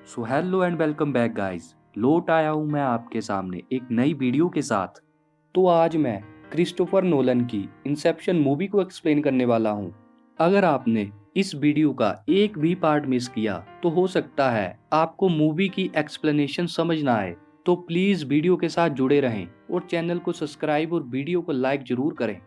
So hello and welcome back guys. लौट आया हूँ मैं आपके सामने एक नई वीडियो के साथ। तो आज मैं क्रिस्टोफर नोलन की इंसेप्शन मूवी को एक्सप्लेन करने वाला हूँ। अगर आपने इस वीडियो का एक भी पार्ट मिस किया तो हो सकता है आपको मूवी की एक्सप्लेनेशन समझ ना आए। तो प्लीज वीडियो के साथ जुड़े रहें और चैनल को सब्सक्राइब और वीडियो को लाइक जरूर करें।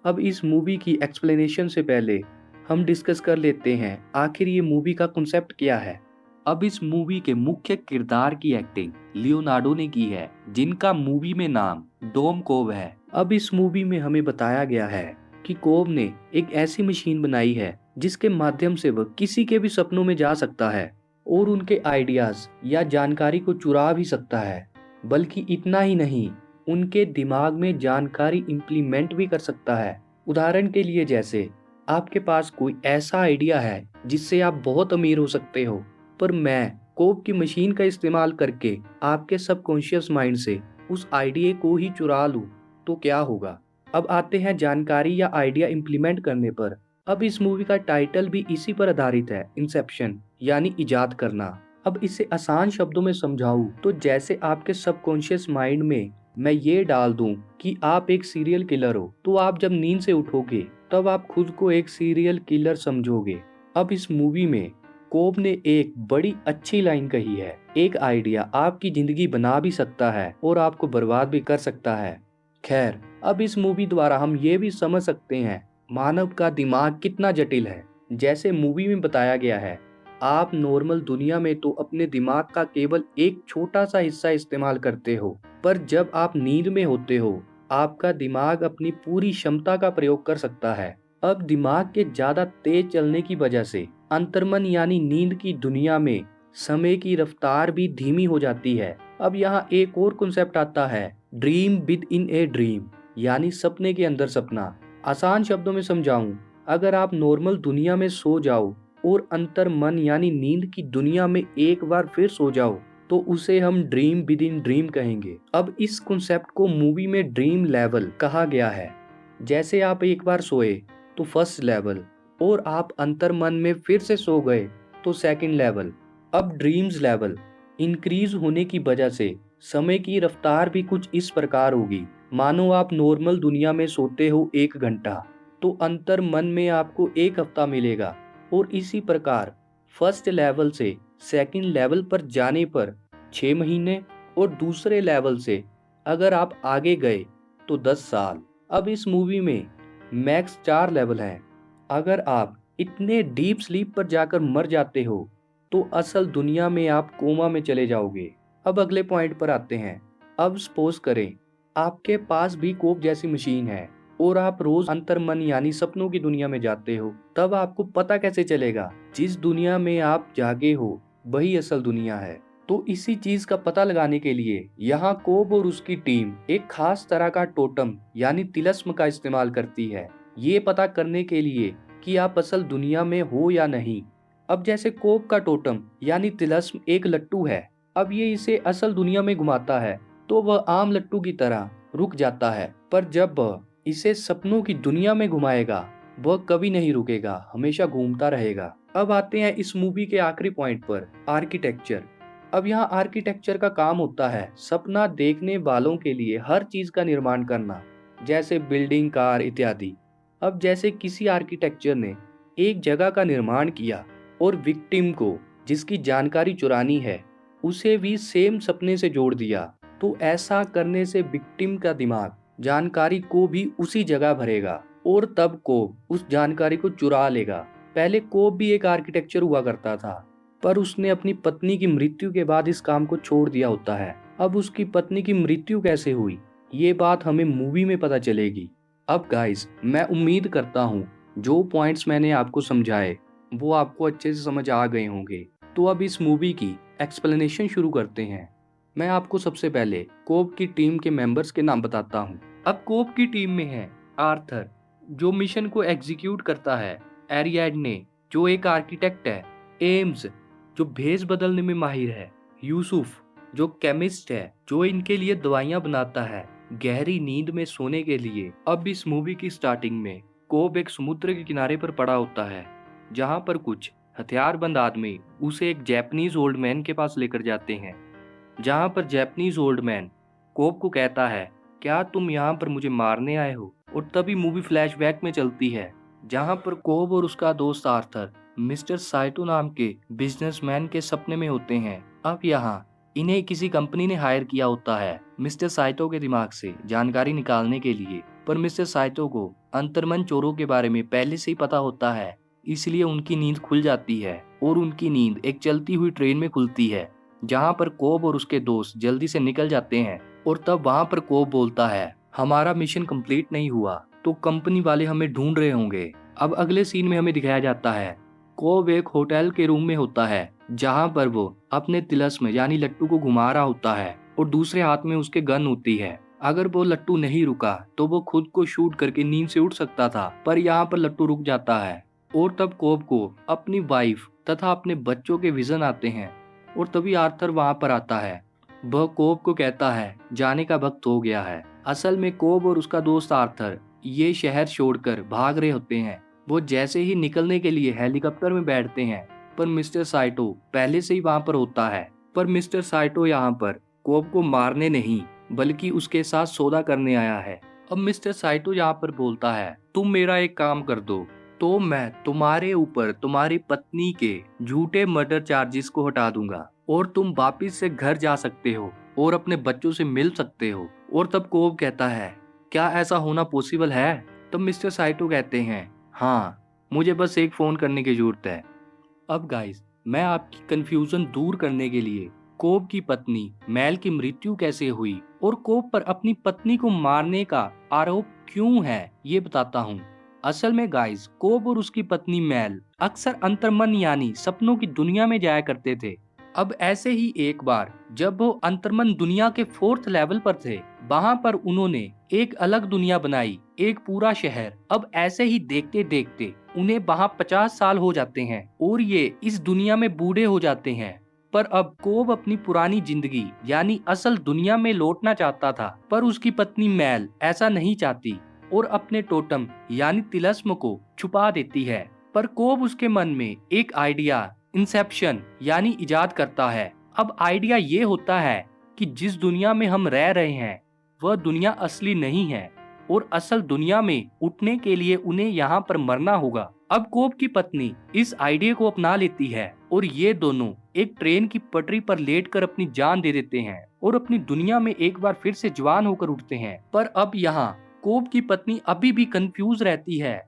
अब इस मूवी की एक्सप्लेनेशन से पहले हम डिस्कस कर लेते हैं आखिर ये मूवी का कॉन्सेप्ट क्या है। अब इस मूवी के मुख्य किरदार की एक्टिंग लियोनार्डो ने की है, जिनका मूवी में नाम डोम कोब है। अब इस मूवी में हमें बताया गया है कि कोब ने एक ऐसी मशीन बनाई है जिसके माध्यम से वह किसी के भी सपनों में जा सकता है और उनके आइडियाज या जानकारी को चुरा भी सकता है। बल्कि इतना ही नहीं, उनके दिमाग में जानकारी इम्प्लीमेंट भी कर सकता है। उदाहरण के लिए, जैसे आपके पास कोई ऐसा आइडिया है जिससे आप बहुत अमीर हो सकते हो, पर मैं कोब की मशीन का इस्तेमाल करके आपके सबकॉन्शियस माइंड से उस आइडिया को ही चुरा लूं, तो क्या होगा। अब आते हैं जानकारी या आइडिया इम्प्लीमेंट करने पर। अब इस मूवी का टाइटल भी इसी पर आधारित है, इंसेप्शन, यानी इजाद करना। अब इसे आसान शब्दों में समझाऊं तो जैसे आपके सबकॉन्शियस माइंड में मैं ये डाल दूं कि आप एक सीरियल किलर हो, तो आप जब नींद से उठोगे तब आप खुद को एक सीरियल किलर समझोगे। अब इस मूवी में कोब ने एक बड़ी अच्छी लाइन कही है, एक आइडिया आपकी जिंदगी बना भी सकता है और आपको बर्बाद भी कर सकता है। खैर, अब इस मूवी द्वारा हम ये भी समझ सकते हैं मानव का दिमाग कितना जटिल है। जैसे मूवी में बताया गया है, आप नॉर्मल दुनिया में तो अपने दिमाग का केवल एक छोटा सा हिस्सा इस्तेमाल करते हो, पर जब आप नींद में होते हो आपका दिमाग अपनी पूरी क्षमता का प्रयोग कर सकता है। अब दिमाग के ज्यादा तेज चलने की वजह से अंतर्मन यानी नींद की दुनिया में समय की रफ्तार भी धीमी हो जाती है। अब यहाँ एक और कॉन्सेप्ट आता है, dream with in a dream, यानी सपने के अंदर सपना। आसान शब्दों में समझाऊं, अगर आप नॉर्मल दुनिया में सो जाओ और अंतर्मन यानी नींद की दुनिया में एक बार फिर सो जाओ, तो उसे हम ड्रीम विद इन ड्रीम कहेंगे। अब इस कॉन्सेप्ट को मूवी में ड्रीम लेवल कहा गया है। जैसे आप एक बार सोए तो फर्स्ट लेवल, और आप अंतर्मन में फिर से सो गए तो सेकंड लेवल। अब ड्रीम्स लेवल इंक्रीज होने की वजह से समय की रफ्तार भी कुछ इस प्रकार होगी। मानो आप नॉर्मल दुनिया में सोते हो 1 घंटा, तो अंतर्मन में आपको 1 हफ्ता मिलेगा। और इसी प्रकार फर्स्ट लेवल से सेकंड लेवल पर जाने पर 6 महीने, और दूसरे लेवल से अगर आप आगे गए तो 10 साल। अब इस मूवी में मैक्स 4 लेवल हैं। अगर आप इतने डीप स्लीप पर जाकर मर जाते हो तो असल दुनिया में आप कोमा में चले जाओगे। अब अगले पॉइंट पर आते हैं। अब सपोज करें आपके पास भी कोप जैसी मशीन है और आप रोज अंतर्मन यानी सपनों की दुनिया में जाते हो, तब आपको पता कैसे चलेगा जिस दुनिया में आप जागे हो वही असल दुनिया है। तो इसी चीज का पता लगाने के लिए यहाँ कोब और उसकी टीम एक खास तरह का टोटम यानी तिलस्म का इस्तेमाल करती है, ये पता करने के लिए कि आप असल दुनिया में हो या नहीं। अब जैसे कोब का टोटम यानी तिलस्म एक लट्टू है, अब ये इसे असल दुनिया में घुमाता है तो वह आम लट्टू की तरह रुक जाता है, पर जब वह इसे सपनों की दुनिया में घुमाएगा वह कभी नहीं रुकेगा, हमेशा घूमता रहेगा। अब आते हैं इस मूवी के आखिरी पॉइंट पर, आर्किटेक्चर। अब यहाँ आर्किटेक्चर का काम होता है सपना देखने वालों के लिए हर चीज का निर्माण करना, जैसे बिल्डिंग, कार इत्यादि। अब जैसे किसी आर्किटेक्चर ने एक जगह का निर्माण किया और विक्टिम को जिसकी जानकारी चुरानी है उसे भी सेम सपने से जोड़ दिया, तो ऐसा करने से विक्टिम का दिमाग जानकारी को भी उसी जगह भरेगा और तब कोब उस जानकारी को चुरा लेगा। पहले कोब भी एक आर्किटेक्चर हुआ करता था, पर उसने अपनी पत्नी की मृत्यु के बाद इस काम को छोड़ दिया होता है। अब उसकी पत्नी की मृत्यु कैसे हुई ये बात हमें मूवी में पता चलेगी। अब गाइस, मैं उम्मीद करता हूँ जो पॉइंट्स मैंने आपको समझाए वो आपको अच्छे से समझ आ गए होंगे। तो अब इस मूवी की एक्सप्लेनेशन शुरू करते हैं। मैं आपको सबसे पहले कोब की टीम के मेंबर्स के नाम बताता हूँ। अब कोब की टीम में है आर्थर, जो मिशन को एग्जीक्यूट करता है, एरिएडने, जो एक आर्किटेक्ट है, एम्स, जो भेष बदलने में माहिर है, यूसुफ, जो केमिस्ट है, जो इनके लिए दवाइयां बनाता है गहरी नींद में सोने के लिए। अब इस मूवी की स्टार्टिंग में कोब एक समुद्र के किनारे पर पड़ा होता है जहां पर कुछ हथियारबंद आदमी उसे एक जापानीज ओल्ड मैन के पास लेकर जाते हैं, जहां पर जापानीज ओल्ड मैन कोब को कहता है, क्या तुम यहाँ पर मुझे मारने आए हो? और तभी मूवी फ्लैशबैक में चलती है, जहां पर कोब और उसका दोस्त आर्थर मिस्टर साइटो नाम के बिजनेसमैन के सपने में होते हैं। अब यहाँ इन्हें किसी कंपनी ने हायर किया होता है मिस्टर साइटो के दिमाग से जानकारी निकालने के लिए, पर मिस्टर साइटो को अंतर्मन चोरों के बारे में पहले से ही पता होता है, इसलिए उनकी नींद खुल जाती है और उनकी नींद एक चलती हुई ट्रेन में खुलती है, जहां पर कोब और उसके दोस्त जल्दी से निकल जाते हैं। और तब वहां पर कोब बोलता है, हमारा मिशन कंप्लीट नहीं हुआ तो कंपनी वाले हमें ढूंढ रहे होंगे। अब अगले सीन में हमें दिखाया जाता है कोब एक होटल के रूम में होता है, जहां पर वो अपने तिलस्म यानी लट्टू को घुमा रहा होता है और दूसरे हाथ में उसके गन होती है। अगर वो लट्टू नहीं रुका तो वो खुद को शूट करके नींद से उठ सकता था, पर यहाँ पर लट्टू रुक जाता है और तब कोब को अपनी वाइफ तथा अपने बच्चों के विजन आते हैं। और तभी आर्थर वहां पर आता है। वह कोब को कहता है, जाने का वक्त हो गया है। असल में कोब और उसका दोस्त आर्थर ये शहर छोड़कर भाग रहे होते हैं। वो जैसे ही निकलने के लिए हेलीकॉप्टर में बैठते हैं, पर मिस्टर साइटो पहले से ही वहां पर होता है। पर मिस्टर साइटो यहाँ पर कोब को मारने नहीं बल्कि उसके साथ सौदा करने आया है। अब मिस्टर साइटो यहाँ पर बोलता है, तुम मेरा एक काम कर दो तो मैं तुम्हारे ऊपर तुम्हारी पत्नी के झूठे मर्डर चार्जेस को हटा दूंगा और तुम वापिस से घर जा सकते हो और अपने बच्चों से मिल सकते हो। और तब कोब कहता है, क्या ऐसा होना पॉसिबल है? तब मिस्टर साइटो कहते हैं, हाँ, मुझे बस एक फोन करने की जरूरत है। अब गाइस, मैं आपकी कंफ्यूजन दूर करने के लिए कोब की पत्नी मैल की मृत्यु कैसे हुई और कोब पर अपनी पत्नी को मारने का आरोप क्यों है ये बताता हूँ। असल में गाइस, कोब और उसकी पत्नी मैल अक्सर अंतर्मन यानी सपनों की दुनिया में जाया करते थे। अब ऐसे ही एक बार जब वो अंतर्मन दुनिया के 4th लेवल पर थे, वहां पर उन्होंने एक अलग दुनिया बनाई, एक पूरा शहर। अब ऐसे ही देखते देखते उन्हें वहां 50 साल हो जाते हैं और ये इस दुनिया में बूढ़े हो जाते हैं। पर अब कोब अपनी पुरानी जिंदगी यानी असल दुनिया में लौटना चाहता था, पर उसकी पत्नी मैल ऐसा नहीं चाहती और अपने टोटम यानी तिलस्म को छुपा देती है। पर कोब उसके मन में एक आइडिया इंसेप्शन यानी इजाद करता है। अब आइडिया ये होता है कि जिस दुनिया में हम रह रहे हैं वह दुनिया असली नहीं है और असल दुनिया में उठने के लिए उन्हें यहाँ पर मरना होगा। अब कोब की पत्नी इस आइडिया को अपना लेती है और ये दोनों एक ट्रेन की पटरी पर लेटकर अपनी जान दे देते हैं और अपनी दुनिया में एक बार फिर से जवान होकर उठते हैं। पर अब यहाँ कोब की पत्नी अभी भी कंफ्यूज रहती है।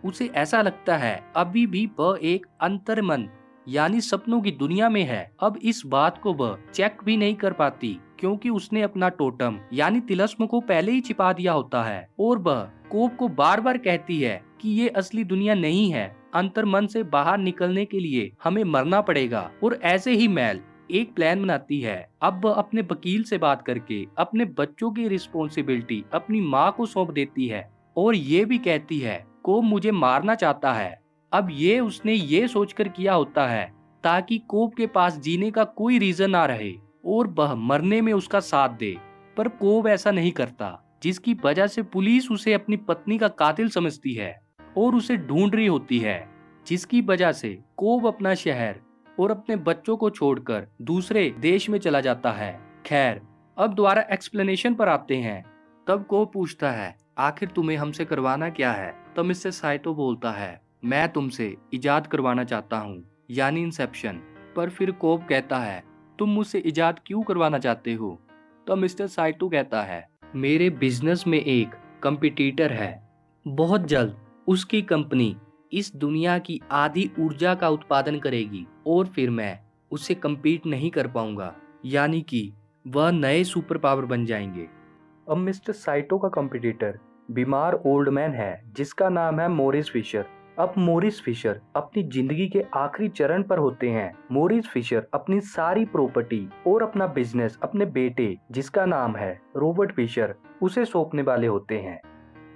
उसे ऐसा लगता है अभी भी वह एक अंतर्मन यानी सपनों की दुनिया में है। अब इस बात को वह चेक भी नहीं कर पाती क्योंकि उसने अपना टोटम यानी तिलस्म को पहले ही छिपा दिया होता है और वह कोब को बार बार कहती है कि ये असली दुनिया नहीं है, अंतर्मन से बाहर निकलने के लिए हमें मरना पड़ेगा। और ऐसे ही मैल एक प्लान बनाती है। अब वह अपने वकील से बात करके अपने बच्चों की रिस्पॉन्सिबिलिटी अपनी माँ को सौंप देती है और ये भी कहती है कोब मुझे मारना चाहता है। अब ये उसने ये सोचकर किया होता है ताकि कोब के पास जीने का कोई रीजन ना रहे और वह मरने में उसका साथ दे। पर कोब ऐसा नहीं करता, जिसकी वजह से पुलिस उसे अपनी पत्नी का कातिल समझती है और उसे ढूंढ रही होती है, जिसकी वजह से कोब अपना शहर और अपने बच्चों को छोड़कर दूसरे देश में चला जाता है। खैर, अब दोबारा एक्सप्लेनेशन पर आते हैं। तब कोब पूछता है, आखिर तुम्हें हमसे करवाना क्या है? तब मिस्टर साइटो बोलता है, मैं तुमसे इजाद करवाना चाहता हूँ यानी इंसेप्शन। पर फिर कोब कहता है, तुम मुझसे इजाद क्यों करवाना चाहते हो? तो मिस्टर साइटो कहता है, मेरे बिजनेस में एक कंपटीटर है, बहुत जल्द उसकी कंपनी इस दुनिया की आधी ऊर्जा का उत्पादन करेगी और फिर मैं उससे कम्पीट नहीं कर पाऊंगा, यानी कि वह नए सुपर पावर बन जाएंगे। अब मिस्टर साइटो का कंपटीटर बीमार ओल्ड मैन है जिसका नाम है मॉरिस फिशर। अब मॉरिस फिशर अपनी जिंदगी के आखिरी चरण पर होते हैं। मॉरिस फिशर अपनी सारी प्रॉपर्टी और अपना बिजनेस अपने बेटे जिसका नाम है रॉबर्ट फिशर उसे सौंपने वाले होते हैं।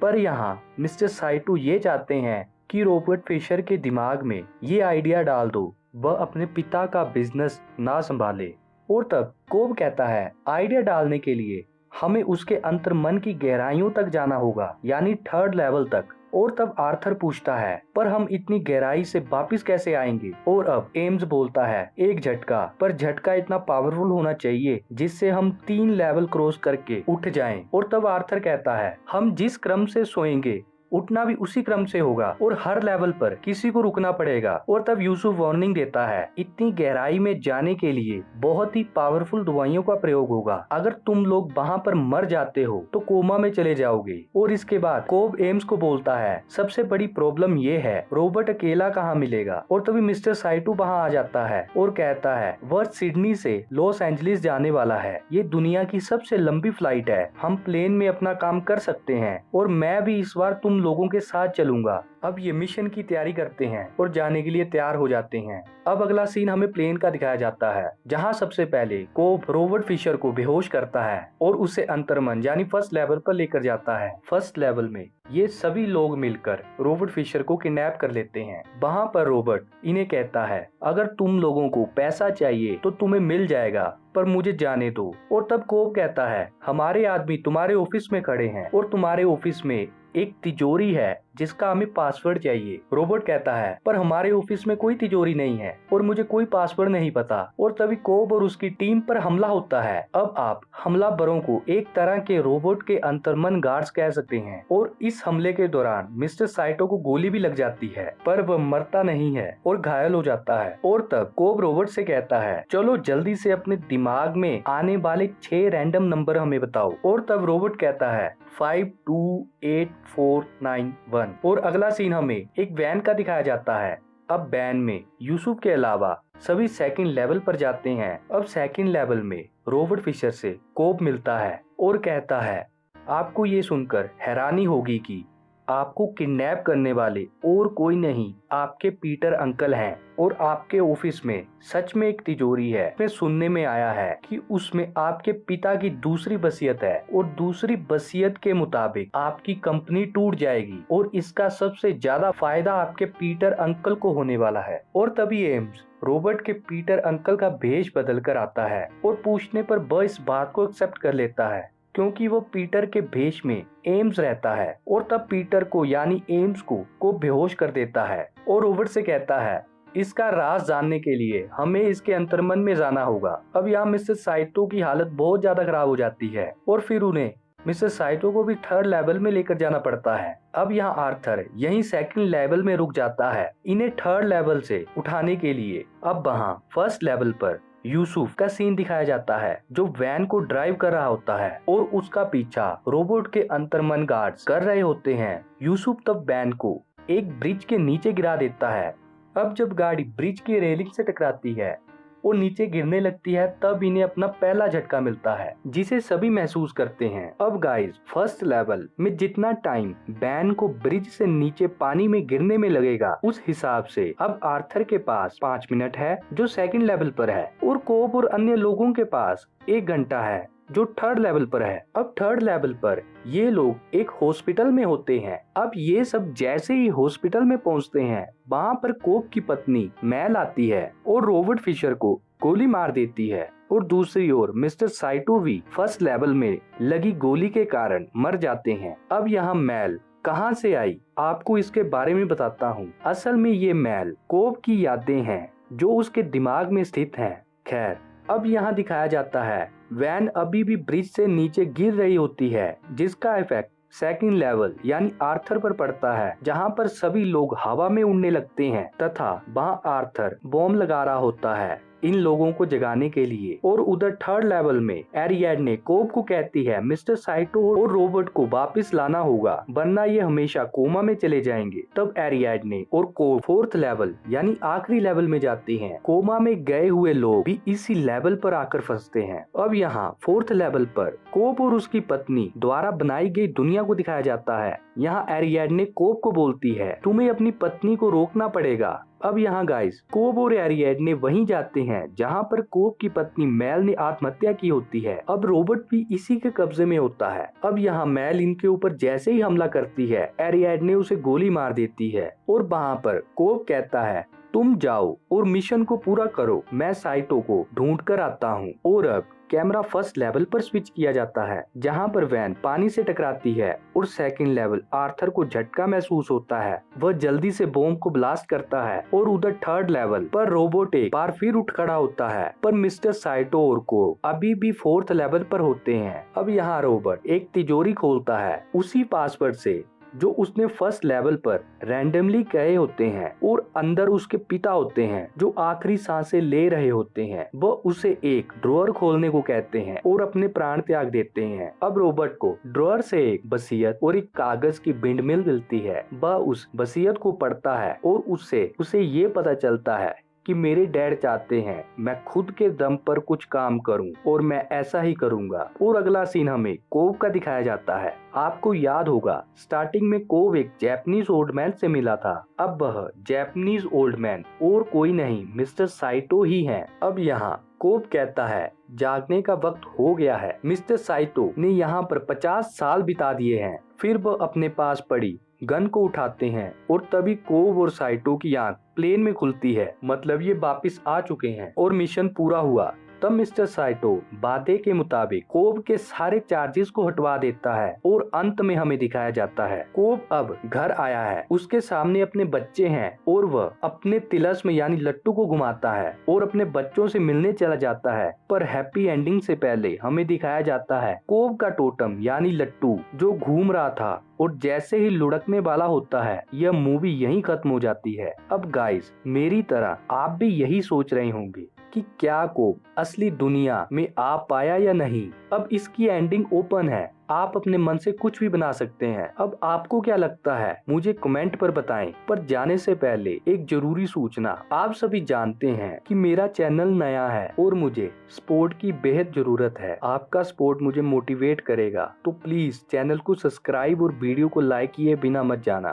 पर यहाँ मिस्टर साइटो ये चाहते हैं कि रॉबर्ट फिशर के दिमाग में ये आइडिया डाल दो वह अपने पिता का बिजनेस ना संभाले। और तब कोब कहता है, आइडिया डालने के लिए हमें उसके अंतर्मन की गहराइयों तक जाना होगा यानी 3rd लेवल तक। और तब आर्थर पूछता है पर हम इतनी गहराई से वापिस कैसे आएंगे। और अब एम्स बोलता है एक झटका, पर झटका इतना पावरफुल होना चाहिए जिससे हम 3 लेवल क्रॉस करके उठ जाएं। और तब आर्थर कहता है हम जिस क्रम से सोएंगे उठना भी उसी क्रम से होगा और हर लेवल पर किसी को रुकना पड़ेगा। और तब यूसुफ वार्निंग देता है इतनी गहराई में जाने के लिए बहुत ही पावरफुल दवाइयों का प्रयोग होगा। अगर तुम लोग वहाँ पर मर जाते हो तो कोमा में चले जाओगे। और इसके बाद कोब एम्स को बोलता है सबसे बड़ी प्रॉब्लम ये है रॉबर्ट अकेला कहाँ मिलेगा। और तभी मिस्टर साइटो वहाँ आ जाता है और कहता है वह सिडनी से लॉस एंजलिस जाने वाला है। ये दुनिया की सबसे लंबी फ्लाइट है, हम प्लेन में अपना काम कर सकते हैं और मैं भी इस बार तुम लोगों के साथ चलूंगा। अब ये मिशन की तैयारी करते हैं और जाने के लिए तैयार हो जाते हैं। अब अगला सीन हमें प्लेन का दिखाया जाता है जहां सबसे पहले कोब रॉबर्ट फिशर को बेहोश करता है और उसे अंतर्मन यानी फर्स्ट लेवल पर लेकर जाता है। फर्स्ट लेवल में ये सभी लोग मिलकर रॉबर्ट फिशर को किडनैप कर लेते हैं। वहाँ पर रॉबर्ट इन्हें कहता है अगर तुम लोगों को पैसा चाहिए तो तुम्हें मिल जाएगा, पर मुझे जाने दो। और तब कोब कहता है हमारे आदमी तुम्हारे ऑफिस में खड़े हैं और तुम्हारे ऑफिस में एक तिजोरी है जिसका हमें पासवर्ड चाहिए। रॉबर्ट कहता है पर हमारे ऑफिस में कोई तिजोरी नहीं है और मुझे कोई पासवर्ड नहीं पता। और तभी कोब और उसकी टीम पर हमला होता है। अब आप हमलावरों को एक तरह के रोबोट के अंतर्मन गार्ड्स कह सकते हैं। और इस हमले के दौरान मिस्टर साइटो को गोली भी लग जाती है पर वह मरता नहीं है और घायल हो जाता है। और तब कोब रॉबर्ट से कहता है चलो जल्दी से अपने दिमाग में आने वाले 6 रैंडम नंबर हमें बताओ। और तब रॉबर्ट कहता है 5 2 8 4 9 1। और अगला सीन हमें एक वैन का दिखाया जाता है। अब वैन में यूसुफ के अलावा सभी सेकंड लेवल पर जाते हैं। अब सेकंड लेवल में रॉबर्ट फिशर से कोब मिलता है और कहता है आपको ये सुनकर हैरानी होगी कि आपको किडनैप करने वाले और कोई नहीं आपके पीटर अंकल हैं और आपके ऑफिस में सच में एक तिजोरी है। मैं सुनने में आया है कि उसमें आपके पिता की दूसरी वसीयत है और दूसरी वसीयत के मुताबिक आपकी कंपनी टूट जाएगी और इसका सबसे ज्यादा फायदा आपके पीटर अंकल को होने वाला है। और तभी एम्स रॉबर्ट के पीटर अंकल का भेष बदल कर आता है और पूछने पर वह इस बात को एक्सेप्ट कर लेता है क्योंकि वो पीटर के भेष में एम्स रहता है। और तब पीटर को यानी एम्स को बेहोश कर देता है और रॉबर्ट से कहता है इसका राज जानने के लिए हमें इसके अंतर्मन में जाना होगा। अब यहाँ मिस्टर साइटो की हालत बहुत ज्यादा खराब हो जाती है और फिर उन्हें मिस्टर साइटो को भी 3rd लेवल में लेकर जाना पड़ता है। अब यहाँ आर्थर यहीं 2nd लेवल में रुक जाता है इन्हें 3rd लेवल से उठाने के लिए। अब वहाँ 1st लेवल पर यूसुफ का सीन दिखाया जाता है जो वैन को ड्राइव कर रहा होता है और उसका पीछा रोबोट के अंतर्मन गार्ड्स कर रहे होते हैं। यूसुफ तब वैन को एक ब्रिज के नीचे गिरा देता है। अब जब गाड़ी ब्रिज की रेलिंग से टकराती है और नीचे गिरने लगती है तब इन्हें अपना पहला झटका मिलता है जिसे सभी महसूस करते हैं। अब गाइस 1st लेवल में जितना टाइम वैन को ब्रिज से नीचे पानी में गिरने में लगेगा उस हिसाब से अब आर्थर के पास 5 मिनट है जो 2nd लेवल पर है और कोब और अन्य लोगों के पास 1 घंटा है जो 3rd लेवल पर है। अब 3rd लेवल पर ये लोग एक हॉस्पिटल में होते हैं। अब ये सब जैसे ही हॉस्पिटल में पहुंचते हैं वहाँ पर कोब की पत्नी मैल आती है और रॉबर्ट फिशर को गोली मार देती है। और दूसरी ओर मिस्टर साइटो भी 1st लेवल में लगी गोली के कारण मर जाते हैं। अब यहाँ मैल कहाँ से आई आपको इसके बारे में बताता हूँ। असल में ये मैल कोब की यादें हैं जो उसके दिमाग में स्थित हैं। खैर अब यहाँ दिखाया जाता है वैन अभी भी ब्रिज से नीचे गिर रही होती है जिसका इफेक्ट 2nd लेवल यानी आर्थर पर पड़ता है जहाँ पर सभी लोग हवा में उड़ने लगते हैं तथा वहाँ आर्थर बॉम्ब लगा रहा होता है इन लोगों को जगाने के लिए। और उधर 3rd लेवल में एरिएडने कोब को कहती है मिस्टर साइटो और रॉबर्ट को वापस लाना होगा वरना ये हमेशा कोमा में चले जाएंगे। तब एरिएडने और कोब 4th लेवल यानी आखिरी लेवल में जाती हैं। कोमा में गए हुए लोग भी इसी लेवल पर आकर फंसते हैं। अब यहाँ 4th लेवल पर कोब और उसकी पत्नी द्वारा बनाई गई दुनिया को दिखाया जाता है। यहाँ एरिएडने कोब को बोलती है तुम्हें अपनी पत्नी को रोकना पड़ेगा। अब यहाँ गाइस कोब और एरिएडने वहीं जाते हैं जहाँ पर कोब की पत्नी मैल ने आत्महत्या की होती है। अब रॉबर्ट भी इसी के कब्जे में होता है। अब यहाँ मैल इनके ऊपर जैसे ही हमला करती है एरिएडने उसे गोली मार देती है और वहाँ पर कोब कहता है तुम जाओ और मिशन को पूरा करो, मैं साइटो को ढूंढ कर आता हूँ। और अब कैमरा फर्स्ट लेवल पर स्विच किया जाता है जहां पर वैन पानी से टकराती है और सेकंड लेवल आर्थर को झटका महसूस होता है। वह जल्दी से बॉम्ब को ब्लास्ट करता है और उधर थर्ड लेवल पर रोबोट एक बार फिर उठ खड़ा होता है, पर मिस्टर साइटो और को अभी भी फोर्थ लेवल पर होते हैं। अब यहाँ रोबोट एक तिजोरी खोलता है उसी पासवर्ड से जो उसने फर्स्ट लेवल पर रैंडमली कहे होते हैं, और अंदर उसके पिता होते हैं जो आखिरी सांसें ले रहे होते हैं। वह उसे एक ड्रॉअर खोलने को कहते हैं और अपने प्राण त्याग देते हैं। अब रॉबर्ट को ड्रॉअर से एक वसीयत और एक कागज की विंडमिल मिलती है। वह उस वसीयत को पढ़ता है और उसे ये पता चलता है कि मेरे डैड चाहते हैं मैं खुद के दम पर कुछ काम करूं और मैं ऐसा ही करूंगा। और अगला सीन हमें कोव का दिखाया जाता है। आपको याद होगा स्टार्टिंग में कोव एक जैपनीज ओल्ड मैन से मिला था। अब वह जैपनीज ओल्ड मैन और कोई नहीं मिस्टर साइटो ही है। अब यहाँ कोव कहता है जागने का वक्त हो गया है। मिस्टर साइटो ने यहाँ पर 50 साल बिता दिए हैं। फिर वह अपने पास पड़ी गन को उठाते हैं और तभी कोव और साइटो की आंख प्लेन में खुलती है, मतलब ये वापिस आ चुके हैं और मिशन पूरा हुआ। तब मिस्टर साइटो वादे के मुताबिक कोव के सारे चार्जेस को हटवा देता है और अंत में हमें दिखाया जाता है कोव अब घर आया है, उसके सामने अपने बच्चे हैं और वह अपने तिलस्म यानी लट्टू को घुमाता है और अपने बच्चों से मिलने चला जाता है। पर हैप्पी एंडिंग से पहले हमें दिखाया जाता है कोव का टोटम यानी लट्टू जो घूम रहा था, और जैसे ही लुढ़कने वाला होता है यह मूवी यहीं खत्म हो जाती है। अब गाइस मेरी तरह आप भी यही सोच रहे होंगे कि क्या कोव असली दुनिया में आ पाया या नहीं। अब इसकी एंडिंग ओपन है, आप अपने मन से कुछ भी बना सकते हैं। अब आपको क्या लगता है मुझे कमेंट पर बताएं। पर जाने से पहले एक जरूरी सूचना, आप सभी जानते हैं कि मेरा चैनल नया है और मुझे सपोर्ट की बेहद जरूरत है। आपका सपोर्ट मुझे मोटिवेट करेगा, तो प्लीज चैनल को सब्सक्राइब और वीडियो को लाइक किए बिना मत जाना।